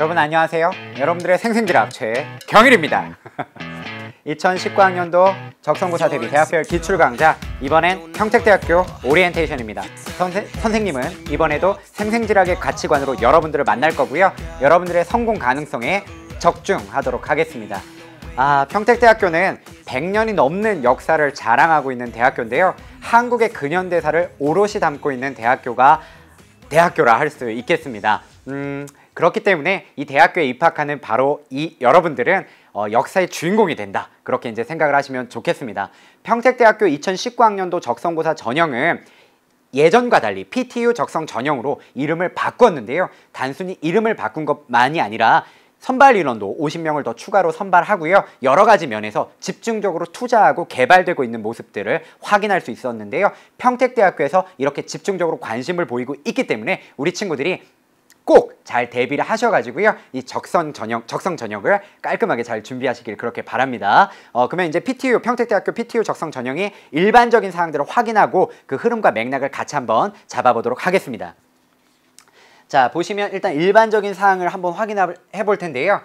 여러분 안녕하세요. 여러분들의 생생지락 최경일입니다. 2019학년도 적성고사 대비 대학별 기출강좌, 이번엔 평택대학교 오리엔테이션입니다. 선생님은 이번에도 생생지락의 가치관으로 여러분들을 만날 거고요. 여러분들의 성공 가능성에 적중하도록 하겠습니다. 평택대학교는 100년이 넘는 역사를 자랑하고 있는 대학교인데요. 한국의 근현대사를 오롯이 담고 있는 대학교라 할 수 있겠습니다. 그렇기 때문에 이 대학교에 입학하는 바로 여러분들은 역사의 주인공이 된다, 그렇게 이제 생각을 하시면 좋겠습니다. 평택대학교 2019학년도 적성고사 전형은 예전과 달리 PTU 적성 전형으로 이름을 바꿨는데요. 단순히 이름을 바꾼 것만이 아니라 선발 인원도 50명을 더 추가로 선발하고요. 여러 가지 면에서 집중적으로 투자하고 개발되고 있는 모습들을 확인할 수 있었는데요. 평택대학교에서 이렇게 집중적으로 관심을 보이고 있기 때문에 우리 친구들이 꼭 잘 대비를 하셔가지고요. 이 적성 전형을 깔끔하게 잘 준비하시길 그렇게 바랍니다. 그러면 이제 평택대학교 PTU 적성 전형이 일반적인 사항들을 확인하고 그 흐름과 맥락을 같이 한번 잡아보도록 하겠습니다. 자, 보시면 일단 일반적인 사항을 한번 확인해 볼 텐데요.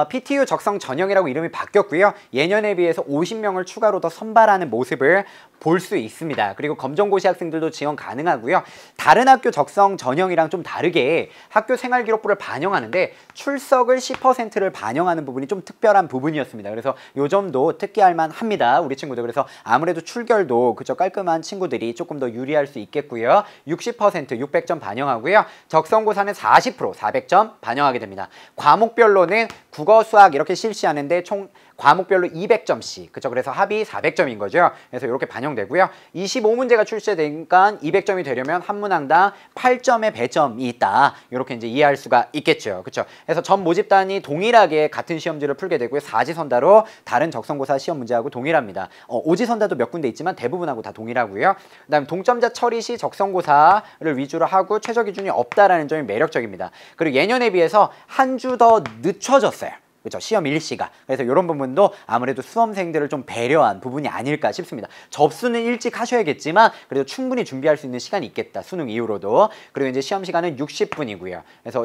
PTU 적성 전형이라고 이름이 바뀌었고요. 예년에 비해서 50명을 추가로 더 선발하는 모습을 볼 수 있습니다. 그리고 검정고시 학생들도 지원 가능하고요. 다른 학교 적성 전형이랑 좀 다르게 학교 생활기록부를 반영하는데 출석을 10%를 반영하는 부분이 좀 특별한 부분이었습니다. 그래서 요 점도 특기할 만합니다, 우리 친구들. 그래서 아무래도 출결도 그저 깔끔한 친구들이 조금 더 유리할 수 있겠고요. 60% 600점 반영하고요. 적성고사는 40% 400점 반영하게 됩니다. 과목별로는 국어, 수학 이렇게 실시하는데 총 과목별로 200점씩, 그쵸? 그래서 합이 400점인 거죠. 그래서 이렇게 반영되고요. 25문제가 출제되니까 200점이 되려면 한 문항당 8점의 배점이 있다, 이렇게 이제 이해할 수가 있겠죠. 그쵸? 그래서 전 모집단이 동일하게 같은 시험지를 풀게 되고요. 사지선다로 다른 적성고사 시험 문제하고 동일합니다. 오지선다도 몇 군데 있지만 대부분하고 다 동일하고요. 그 다음 동점자 처리 시 적성고사를 위주로 하고 최저 기준이 없다라는 점이 매력적입니다. 그리고 예년에 비해서 한 주 더 늦춰졌어요. 그렇죠? 시험 일시가. 그래서 이런 부분도 아무래도 수험생들을 좀 배려한 부분이 아닐까 싶습니다. 접수는 일찍 하셔야겠지만 그래도 충분히 준비할 수 있는 시간이 있겠다, 수능 이후로도. 그리고 이제 시험 시간은 60분이고요. 그래서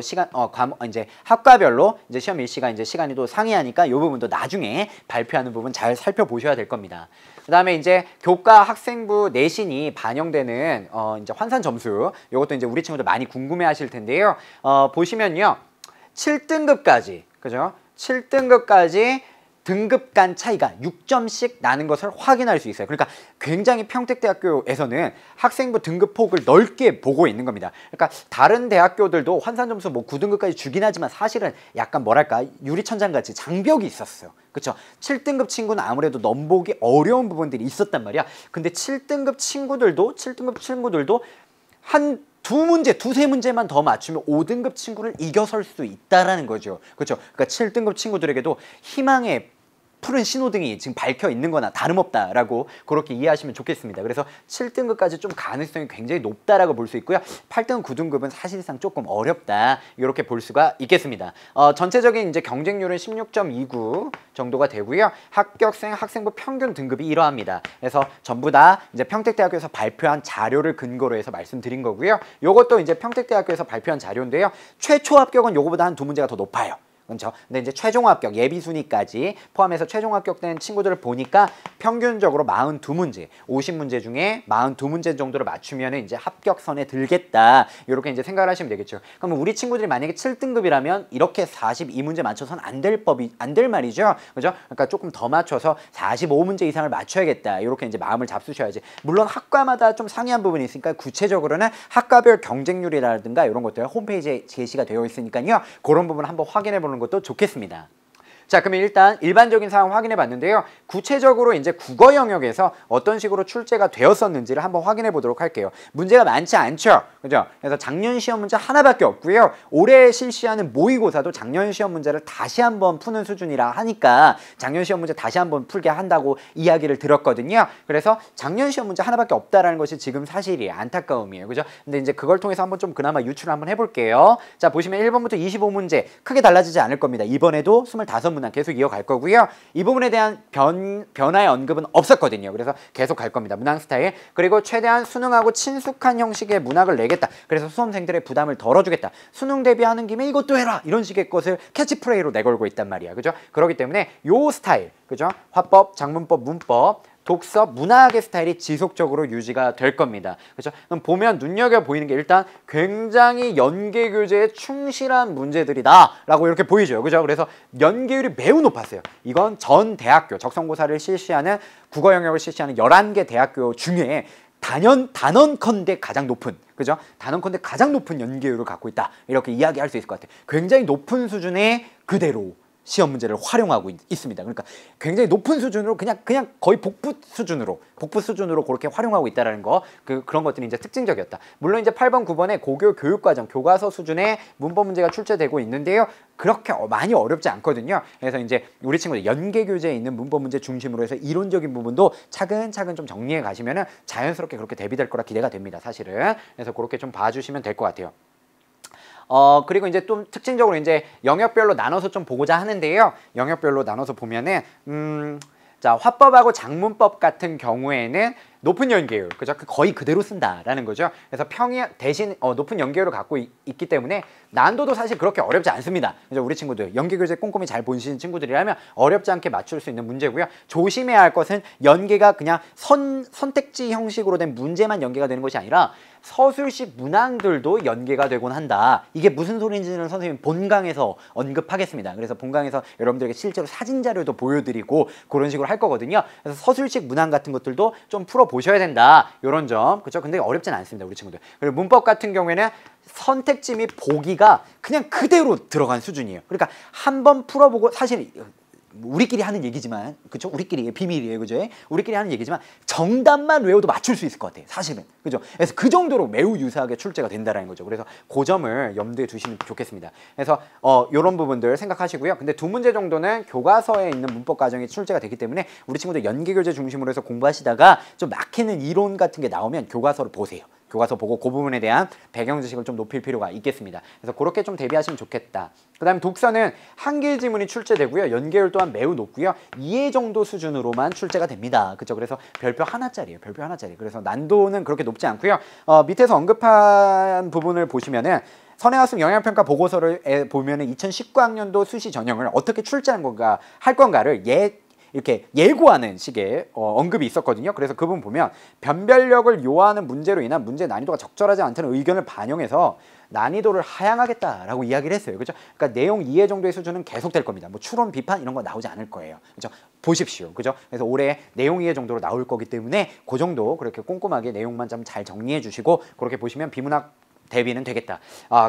이제 학과별로 이제 시험 일시가 이제 시간이 또 상이하니까 이 부분도 나중에 발표하는 부분 잘 살펴보셔야 될 겁니다. 그 다음에 이제 교과 학생부 내신이 반영되는 이제 환산 점수, 이것도 이제 우리 친구들 많이 궁금해 하실 텐데요. 보시면요. 7등급까지, 그죠? 7등급까지 등급 간 차이가 6점씩 나는 것을 확인할 수 있어요. 그러니까 굉장히 평택대학교에서는 학생부 등급폭을 넓게 보고 있는 겁니다. 그러니까 다른 대학교들도 환산 점수 뭐 9등급까지 주긴 하지만 사실은 약간 뭐랄까 유리천장같이 장벽이 있었어요. 그렇죠? 7등급 친구는 아무래도 넘보기 어려운 부분들이 있었단 말이야. 근데 7등급 친구들도 한 두세 문제만 더 맞추면 5등급 친구를 이겨설 수 있다라는 거죠. 그렇죠? 그러니까 7등급 친구들에게도 희망의 푸른 신호등이 지금 밝혀 있는 거나 다름없다라고 그렇게 이해하시면 좋겠습니다. 그래서 7등급까지 좀 가능성이 굉장히 높다라고 볼 수 있고요. 8등급, 9등급은 사실상 조금 어렵다, 이렇게 볼 수가 있겠습니다. 전체적인 이제 경쟁률은 16.29 정도가 되고요. 학생부 평균 등급이 이러합니다. 그래서 전부 다 이제 평택대학교에서 발표한 자료를 근거로 해서 말씀드린 거고요. 요것도 이제 평택대학교에서 발표한 자료인데요. 최초 합격은 요거보다 한 2문제가 더 높아요. 그렇죠? 근데 이제 최종 합격, 예비 순위까지 포함해서 최종 합격된 친구들을 보니까 평균적으로 42문제, 50문제 중에 42문제 정도를 맞추면 이제 합격선에 들겠다, 이렇게 이제 생각을 하시면 되겠죠. 그러면 우리 친구들이 만약에 7등급이라면 이렇게 42문제 맞춰서는 안 될 말이죠. 그죠? 그러니까 조금 더 맞춰서 45문제 이상을 맞춰야겠다, 이렇게 이제 마음을 잡수셔야지. 물론 학과마다 좀 상이한 부분이 있으니까 구체적으로는 학과별 경쟁률이라든가 이런 것들 홈페이지에 제시가 되어 있으니까요. 그런 부분 한번 확인해 보는 것도 좋겠습니다. 자, 그러면 일단 일반적인 상황 확인해 봤는데요. 구체적으로 이제 국어 영역에서 어떤 식으로 출제가 되었었는지를 한번 확인해 보도록 할게요. 문제가 많지 않죠? 그죠? 그래서 작년 시험 문제 하나밖에 없고요. 올해 실시하는 모의고사도 작년 시험 문제를 다시 한번 푸는 수준이라 하니까 작년 시험 문제 다시 한번 풀게 한다고 이야기를 들었거든요. 그래서 작년 시험 문제 하나밖에 없다라는 것이 지금 사실이에요. 안타까움이에요. 그죠? 근데 이제 그걸 통해서 한번 좀 그나마 유출을 한번 해볼게요. 자, 보시면 1번부터 25문제 크게 달라지지 않을 겁니다. 이번에도 25문제 문항 계속 이어갈 거고요. 이 부분에 대한 변화의 언급은 없었거든요. 그래서 계속 갈 겁니다. 문항 스타일. 그리고 최대한 수능하고 친숙한 형식의 문학을 내겠다. 그래서 수험생들의 부담을 덜어주겠다. 수능 대비하는 김에 이것도 해라. 이런 식의 것을 캐치프레이로 내걸고 있단 말이야. 그죠? 그렇기 때문에 요 스타일, 그죠? 화법, 작문법, 문법, 독서, 문학의 스타일이 지속적으로 유지가 될 겁니다. 그렇죠? 그럼 보면 눈여겨 보이는 게 일단 굉장히 연계 교재에 충실한 문제들이다라고 이렇게 보이죠. 그죠? 그래서 연계율이 매우 높았어요. 이건 전 대학교 적성고사를 실시하는 국어 영역을 실시하는 11개 대학교 중에 단언컨대 가장 높은, 그죠? 단언컨대 가장 높은 연계율을 갖고 있다. 이렇게 이야기할 수 있을 것 같아요. 굉장히 높은 수준의 그대로 시험 문제를 활용하고 있습니다. 그러니까 굉장히 높은 수준으로 그냥 거의 복부 수준으로 그렇게 활용하고 있다라는 거, 그런 것들이 이제 특징적이었다. 물론 이제 8번, 9번에 고교 교육과정 교과서 수준의 문법 문제가 출제되고 있는데요. 그렇게 많이 어렵지 않거든요. 그래서 이제 우리 친구들 연계 교재에 있는 문법 문제 중심으로 해서 이론적인 부분도 차근차근 좀 정리해 가시면은 자연스럽게 그렇게 대비될 거라 기대가 됩니다. 사실은. 그래서 그렇게 좀 봐주시면 될 것 같아요. 그리고 이제 좀 특징적으로 이제 영역별로 나눠서 좀 보고자 하는데요. 영역별로 나눠서 보면은, 자, 화법하고 작문법 같은 경우에는 높은 연계율, 그죠? 거의 그대로 쓴다라는 거죠. 그래서 대신 높은 연계율을 갖고 있기 때문에 난도도 사실 그렇게 어렵지 않습니다. 그죠? 우리 친구들 연계 교재 꼼꼼히 잘 보시는 친구들이라면 어렵지 않게 맞출 수 있는 문제고요. 조심해야 할 것은 연계가 그냥 선택지 형식으로 된 문제만 연계가 되는 것이 아니라 서술식 문항들도 연계가 되곤 한다. 이게 무슨 소리인지는 선생님 본강에서 언급하겠습니다. 그래서 본강에서 여러분들에게 실제로 사진 자료도 보여드리고 그런 식으로 할 거거든요. 그래서 서술식 문항 같은 것들도 좀 풀어보셔야 된다. 이런 점. 그렇죠? 근데 어렵진 않습니다. 우리 친구들. 그리고 문법 같은 경우에는 선택지 및 보기가 그냥 그대로 들어간 수준이에요. 그러니까 한번 풀어보고, 사실 우리끼리 하는 얘기지만, 그죠? 우리끼리 비밀이에요, 그죠? 우리끼리 하는 얘기지만 정답만 외워도 맞출 수 있을 것 같아요, 사실은, 그죠? 그래서 그 정도로 매우 유사하게 출제가 된다는 거죠. 그래서 그 점을 염두에 두시면 좋겠습니다. 그래서 이런 부분들 생각하시고요. 근데 두 문제 정도는 교과서에 있는 문법 과정이 출제가 되기 때문에 우리 친구들 연계 교재 중심으로 해서 공부하시다가 좀 막히는 이론 같은 게 나오면 교과서를 보세요. 교과서 보고 그 부분에 대한 배경 지식을 좀 높일 필요가 있겠습니다. 그래서 그렇게 좀 대비하시면 좋겠다. 그 다음에 독서는 한길 지문이 출제되고요. 연계율 또한 매우 높고요. 2회 정도 수준으로만 출제가 됩니다. 그렇죠? 그래서 별표 하나짜리예요. 별표 하나짜리. 그래서 난도는 그렇게 높지 않고요. 밑에서 언급한 부분을 보시면은 선행학습 영향평가 보고서를 보면은 2019학년도 수시 전형을 어떻게 출제한 건가 할 건가를 이렇게 예고하는 식의 언급이 있었거든요. 그래서 그 부분 보면 변별력을 요하는 문제로 인한 문제 난이도가 적절하지 않다는 의견을 반영해서 난이도를 하향하겠다라고 이야기를 했어요. 그죠? 그러니까 내용 이해 정도의 수준은 계속될 겁니다. 뭐 추론, 비판 이런 거 나오지 않을 거예요. 그죠? 보십시오. 그죠? 그래서 올해 내용 이해 정도로 나올 거기 때문에 그 정도 그렇게 꼼꼼하게 내용만 좀 잘 정리해 주시고 그렇게 보시면 비문학 대비는 되겠다.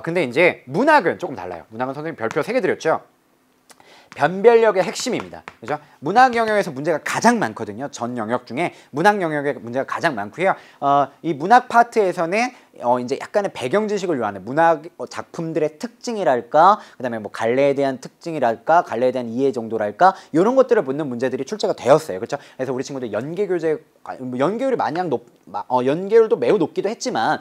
근데 이제 문학은 조금 달라요. 문학은 선생님 별표 3개 드렸죠? 변별력의 핵심입니다. 그죠? 문학 영역에서 문제가 가장 많거든요. 전 영역 중에 문학 영역에 문제가 가장 많고요. 이 문학 파트에서는 이제 약간의 배경 지식을 요하는 문학 작품들의 특징이랄까, 그다음에 뭐 갈래에 대한 특징이랄까, 갈래에 대한 이해 정도랄까, 이런 것들을 묻는 문제들이 출제가 되었어요. 그렇죠? 그래서 우리 친구들 연계 교재 연계율이 연계율도 매우 높기도 했지만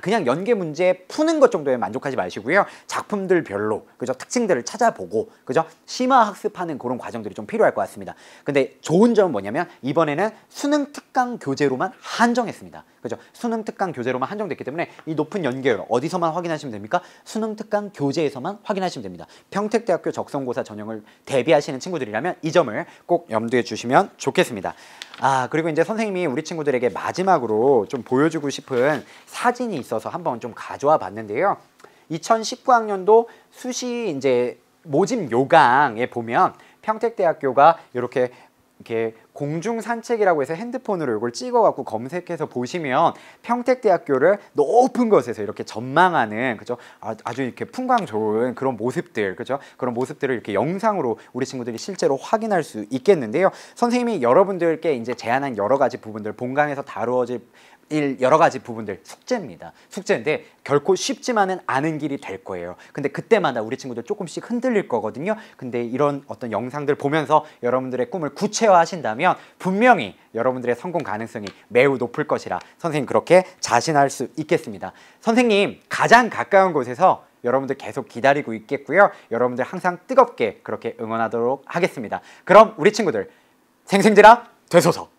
그냥 연계 문제 푸는 것 정도에 만족하지 마시고요. 작품들별로, 그죠? 특징들을 찾아보고, 그죠? 심화 학습하는 그런 과정들이 좀 필요할 것 같습니다. 근데 좋은 점은 뭐냐면 이번에는 수능 특강 교재로만 한정했습니다. 그죠? 수능 특강 교재로만 한정됐기 때문에 이 높은 연계율 어디서만 확인하시면 됩니까? 수능 특강 교재에서만 확인하시면 됩니다. 평택대학교 적성고사 전형을 대비하시는 친구들이라면 이 점을 꼭 염두에 주시면 좋겠습니다. 그리고 이제 선생님이 우리 친구들에게 마지막으로 좀 보여주고 싶은 사진이 있어서 한번 좀 가져와 봤는데요. 2019학년도 수시 이제 모집 요강에 보면 평택대학교가 이렇게 공중 산책이라고 해서 핸드폰으로 이걸 찍어갖고 검색해서 보시면 평택대학교를 높은 곳에서 이렇게 전망하는, 그죠? 아주 이렇게 풍광 좋은 그런 모습들, 그죠? 그런 모습들을 이렇게 영상으로 우리 친구들이 실제로 확인할 수 있겠는데요. 선생님이 여러분들께 이제 제안한 여러 가지 부분들, 본강에서 다루어질 여러 가지 부분들 숙제입니다. 숙제인데 결코 쉽지만은 않은 길이 될 거예요. 근데 그때마다 우리 친구들 조금씩 흔들릴 거거든요. 근데 이런 어떤 영상들 보면서 여러분들의 꿈을 구체화하신다면 분명히 여러분들의 성공 가능성이 매우 높을 것이라 선생님 그렇게 자신할 수 있겠습니다. 선생님 가장 가까운 곳에서 여러분들 계속 기다리고 있겠고요. 여러분들 항상 뜨겁게 그렇게 응원하도록 하겠습니다. 그럼 우리 친구들 생생지라 되소서.